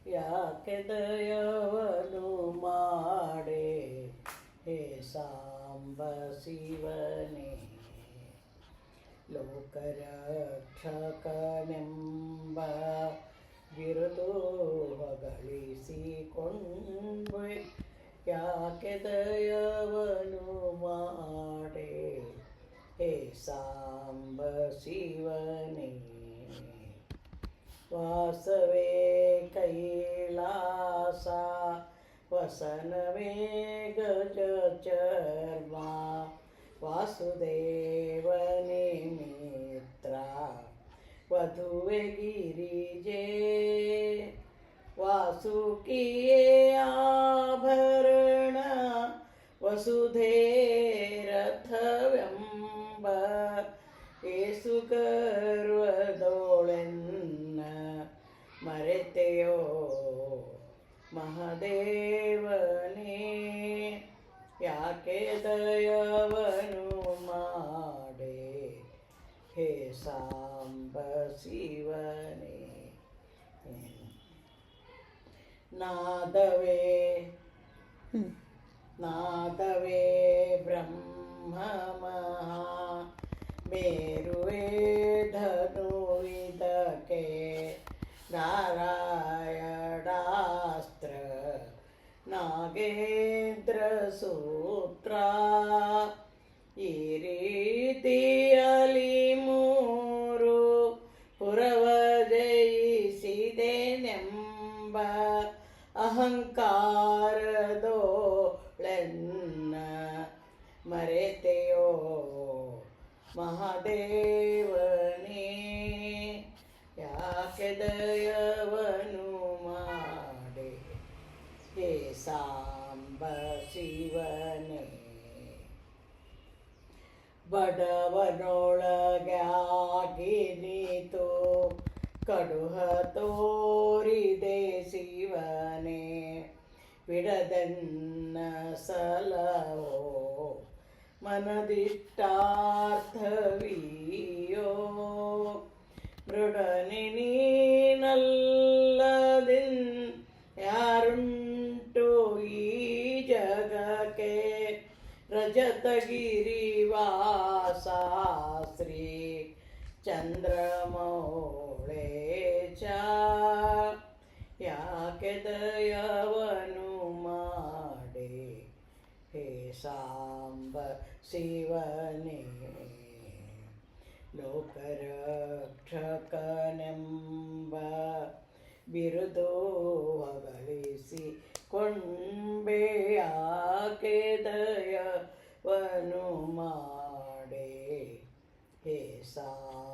ಯಾಕೆ ದಯವನು ಮಾಡೆ ಹೇ ಸಾಂಬ ಶಿವನೇ. ಲೋಕರಕ್ಷಕನೆಂಬ ಬಿರುದು ಹೊಗಳಿಸಿಕೊಂಡೆ ಯಾಕೆ ದಯವನು ಮಾಡೆ ಹೇ ಸಾಂಬ ಶಿವನೇ. ವಾಸವೇ ಕೈಲಾಸ ವಸನವೇ ಗಜ ಚರ್ಮ ವಾಸುದೇವನೇ ಮಿತ್ರ ವಧುವೆ ಗಿರಿಜೆ ವಾಸುಕಿಯೇ ಆಭರಣ ವಸುಧೇ ರಥವೆಂಬ ಏಸು ಗರ್ವದೋಳೆನ್ನ ಮರೆತೆಯೋ ಮಹದೇವನೇ. ಯಾಕೆ ದಯವನು ಮಾಡೆ ಹೇ ಸಾಂಬ ಶಿವನೇ. ನಾದವೇ ನಾದವೇ ಬ್ರಹ್ಮ ಮಹಾ ಮೇರುವೆ ಧನುವಿದಕ್ಕೆ ನಾರಾಯಣಾಸ್ತ್ರ ನಾಗೇಂದ್ರ ಸೂತ್ರ ಈ ರೀತಿಯಲ್ಲಿ ಮೂರು ಪುರವ ಜಯಿಸಿದೆನೆಂಬ ಅಹಂಕಾರದೋಳೆನ್ನ ಮರೆತೆಯೋ ಮಹಾದೇವನೇ. ಯಾಕೆ ದಯವನು ಮಾಡೆ ಹೇ ಸಾಂಬ ಶಿವನೇ. ಬಡವನೊಳಗಾಗಿ ನೀತು ಕಡುಹ ತೋರಿದೆ ಶಿವನೇ ಬಿಡದನ್ನ ಸಲವೋ ಮನದಿಷ್ಟಾರ್ಥವಿಯೋ ಮೃಡನೆ ನೀನಲ್ಲದಿನ್ ಯಾರುಂಟು ಈ ಜಗಕ್ಕೆ ರಜತಗಿರಿವಾಸ ಶ್ರೀ ಚಂದ್ರಮೌಳೇಶ. ಯಾಕೆ ದಯವನು ಮಾಡೆ ಹೇ ಸಾಂಬ ಶಿವನೇ. ಲೋಕರಕ್ಷಕನೆಂಬ ಬಿರುದು ಹೊಗಳಿಸಿಕೊಂಡೆ ಯಾಕೆ ದಯವನು ಮಾಡೆ ಹೇ ಸಾಂಬ